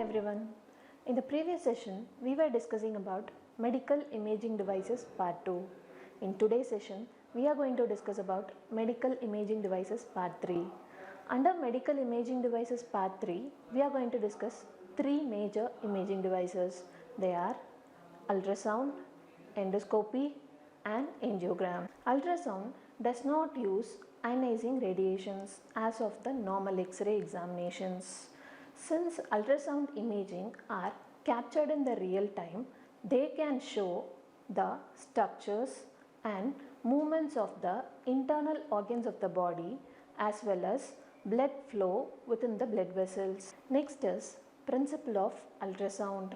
everyone. In the previous session, we were discussing about medical imaging devices part 2. In today's session, we are going to discuss about medical imaging devices part 3. Under medical imaging devices part 3, we are going to discuss three major imaging devices. They are ultrasound, endoscopy and angiogram. Ultrasound does not use ionizing radiations as of the normal X-ray examinations. Since ultrasound imaging are captured in the real time, they can show the structures and movements of the internal organs of the body as well as blood flow within the blood vessels. Next is principle of ultrasound.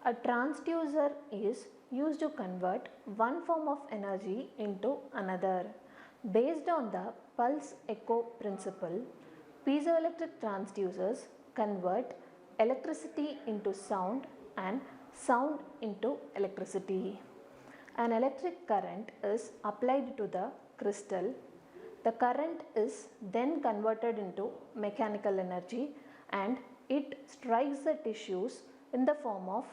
A transducer is used to convert one form of energy into another. Based on the pulse echo principle, piezoelectric transducers convert electricity into sound and sound into electricity. An electric current is applied to the crystal. The current is then converted into mechanical energy and it strikes the tissues in the form of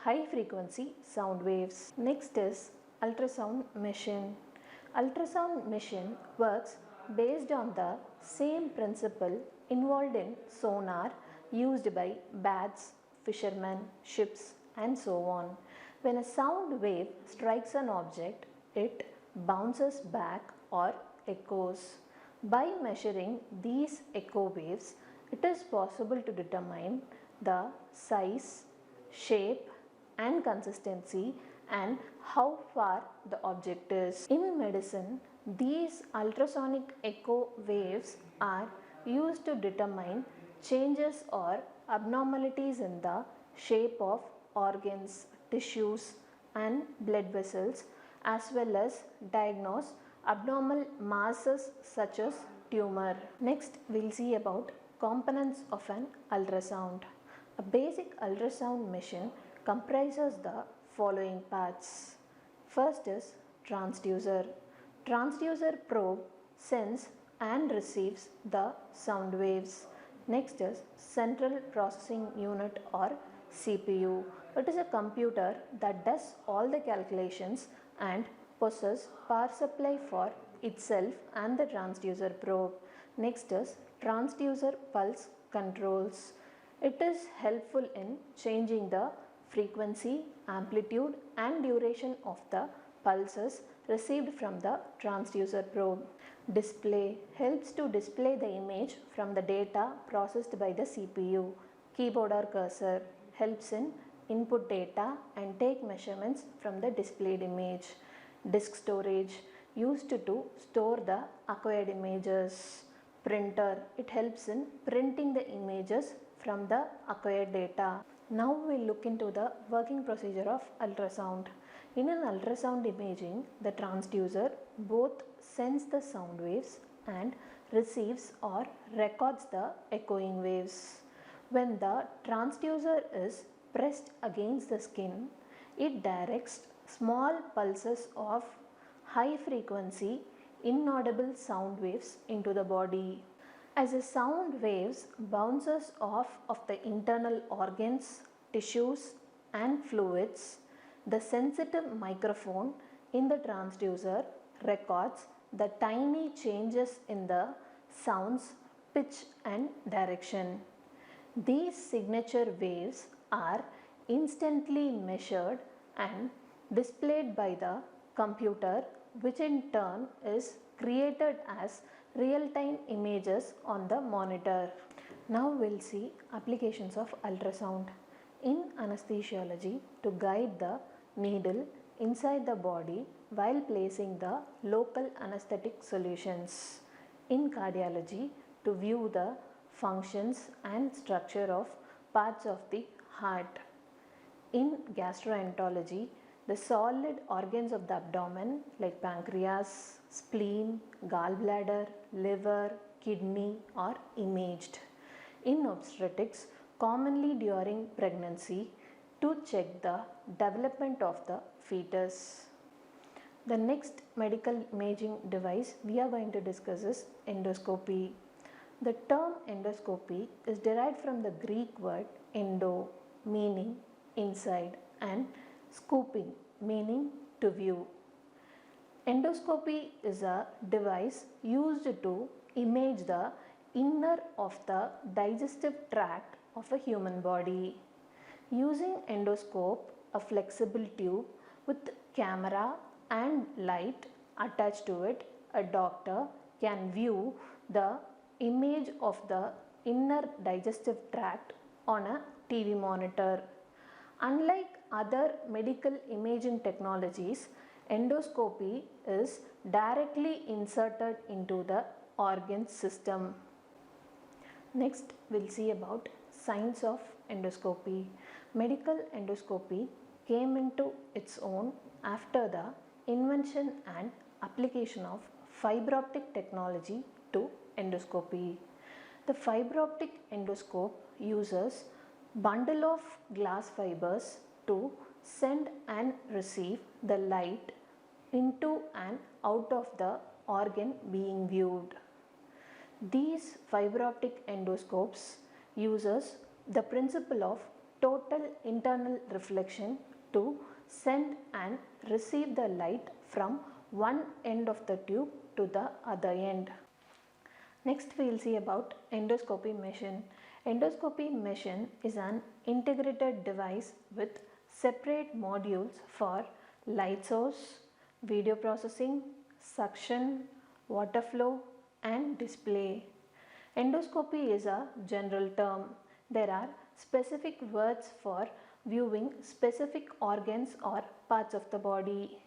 high frequency sound waves. Next is ultrasound machine. Ultrasound machine works based on the same principle involved in sonar used by bats, fishermen, ships and so on. When a sound wave strikes an object, it bounces back or echoes. By measuring these echo waves, it is possible to determine the size, shape and consistency and how far the object is. In medicine, these ultrasonic echo waves are used to determine changes or abnormalities in the shape of organs, tissues and blood vessels as well as diagnose abnormal masses such as tumor. Next, we will see about components of an ultrasound. A basic ultrasound machine comprises the following parts. First is transducer. Transducer probe sends and receives the sound waves. Next is central processing unit or CPU. It is a computer that does all the calculations and possesses power supply for itself and the transducer probe. Next is transducer pulse controls. It is helpful in changing the frequency, amplitude and duration of the pulses received from the transducer probe. Display helps to display the image from the data processed by the CPU. Keyboard or cursor helps in input data and take measurements from the displayed image. Disk storage used to store the acquired images. Printer, it helps in printing the images from the acquired data. Now we will look into the working procedure of ultrasound. In an ultrasound imaging, the transducer both sends the sound waves and receives or records the echoing waves. When the transducer is pressed against the skin, it directs small pulses of high frequency inaudible sound waves into the body. As the sound waves bounces off of the internal organs, tissues and fluids, the sensitive microphone in the transducer records the tiny changes in the sound's pitch and direction. These signature waves are instantly measured and displayed by the computer, which in turn is created as real-time images on the monitor. Now we'll see applications of ultrasound. In anesthesiology, to guide the needle inside the body while placing the local anesthetic solutions. In cardiology, to view the functions and structure of parts of the heart. In gastroenterology, the solid organs of the abdomen like pancreas, spleen, gallbladder, liver, kidney are imaged. In obstetrics, commonly during pregnancy to check the development of the fetus. The next medical imaging device we are going to discuss is endoscopy. The term endoscopy is derived from the Greek word endo, meaning inside, and scoping, meaning to view. Endoscopy is a device used to image the inner of the digestive tract of a human body. Using endoscope, a flexible tube with camera and light attached to it, a doctor can view the image of the inner digestive tract on a TV monitor. Unlike other medical imaging technologies, endoscopy is directly inserted into the organ system. Next, we'll see about science of endoscopy. Medical endoscopy came into its own after the invention and application of fiber optic technology to endoscopy. The fiber optic endoscope uses bundle of glass fibers to send and receive the light into and out of the organ being viewed. These fiber optic endoscopes uses the principle of total internal reflection to send and receive the light from one end of the tube to the other end. Next we will see about endoscopy machine. Endoscopy machine is an integrated device with separate modules for light source, video processing, suction, water flow and display. Endoscopy is a general term. There are specific words for viewing specific organs or parts of the body.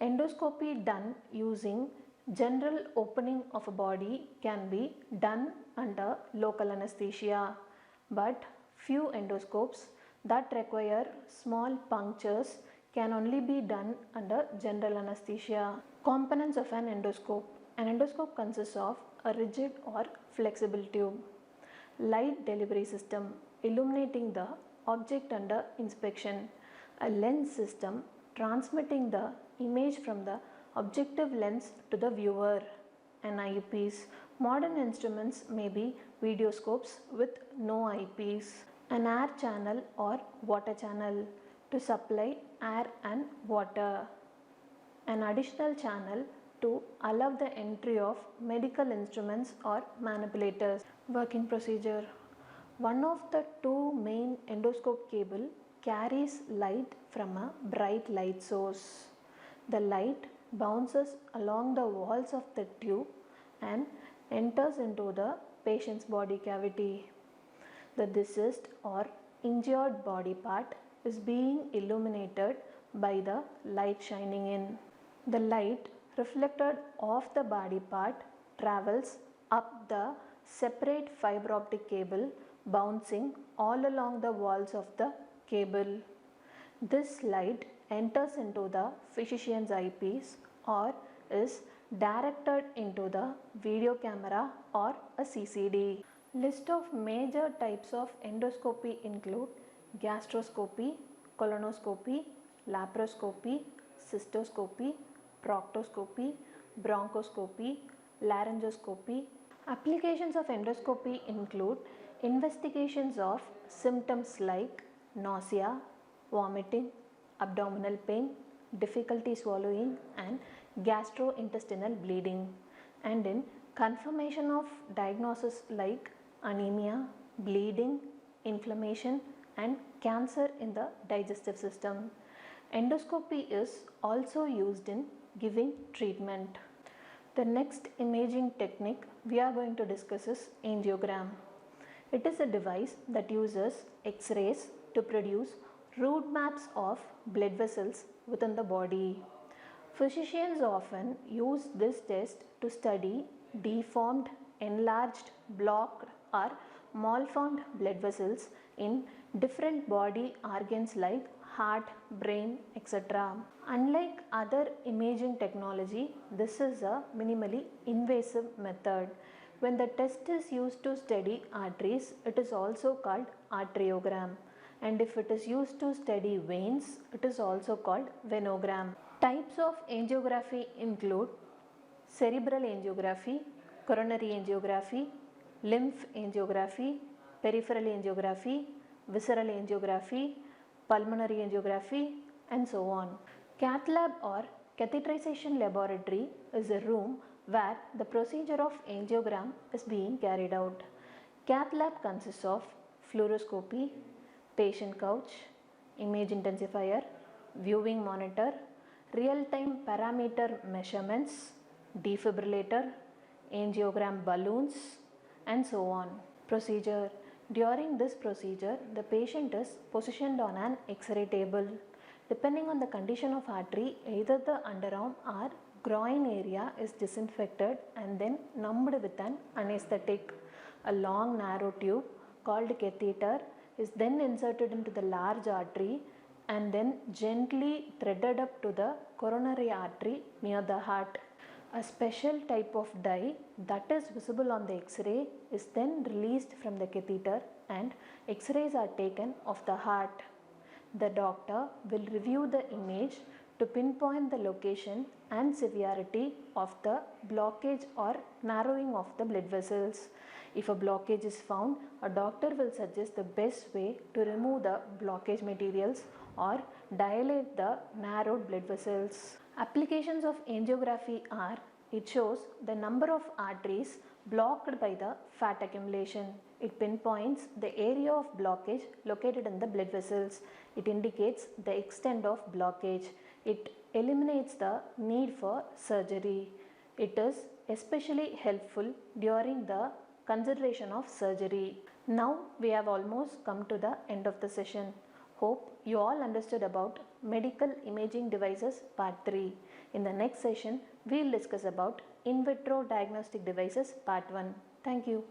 Endoscopy done using general opening of a body can be done under local anesthesia, but few endoscopes that require small punctures can only be done under general anesthesia. Components of an endoscope. An endoscope consists of a rigid or flexible tube, light delivery system illuminating the object under inspection, a lens system transmitting the image from the objective lens to the viewer, an eyepiece. Modern instruments may be videoscopes with no eyepiece, an air channel or water channel to supply air and water, an additional channel to allow the entry of medical instruments or manipulators. Working procedure. One of the two main endoscope cable carries light from a bright light source. The light bounces along the walls of the tube and enters into the patient's body cavity. The deceased or injured body part is being illuminated by the light shining in. The light reflected off the body part travels up the separate fiber optic cable, bouncing all along the walls of the cable. This light enters into the physician's eyepiece or is directed into the video camera or a CCD. List of major types of endoscopy include gastroscopy, colonoscopy, laparoscopy, cystoscopy, proctoscopy, bronchoscopy, laryngoscopy. Applications of endoscopy include investigations of symptoms like nausea, vomiting, abdominal pain, difficulty swallowing and gastrointestinal bleeding, and in confirmation of diagnosis like anemia, bleeding, inflammation and cancer in the digestive system. Endoscopy is also used in giving treatment. The next imaging technique we are going to discuss is angiogram. It is a device that uses X-rays to produce route maps of blood vessels within the body. Physicians often use this test to study deformed, enlarged, blocked or malformed blood vessels in different body organs like heart, brain, etc. Unlike other imaging technology, this is a minimally invasive method. When the test is used to study arteries, it is also called arteriogram. And if it is used to study veins, it is also called venogram. Types of angiography include cerebral angiography, coronary angiography, lymph angiography, peripheral angiography, visceral angiography, pulmonary angiography, and so on. Cath lab or catheterization laboratory is a room where the procedure of angiogram is being carried out. Cath lab consists of fluoroscopy, patient couch, image intensifier, viewing monitor, real-time parameter measurements, defibrillator, angiogram balloons, and so on. Procedure. During this procedure, the patient is positioned on an X-ray table. Depending on the condition of artery, either the underarm or groin area is disinfected and then numbed with an anesthetic. A long narrow tube called catheter is then inserted into the large artery and then gently threaded up to the coronary artery near the heart. A special type of dye that is visible on the X-ray is then released from the catheter and X-rays are taken of the heart. The doctor will review the image to pinpoint the location and severity of the blockage or narrowing of the blood vessels. If a blockage is found, a doctor will suggest the best way to remove the blockage materials or dilate the narrowed blood vessels. Applications of angiography are: it shows the number of arteries blocked by the fat accumulation. It pinpoints the area of blockage located in the blood vessels. It indicates the extent of blockage. It eliminates the need for surgery. It is especially helpful during the consideration of surgery. Now we have almost come to the end of the session. Hope you all understood about medical imaging devices part 3. In the next session, we will discuss about in vitro diagnostic devices part 1. Thank you.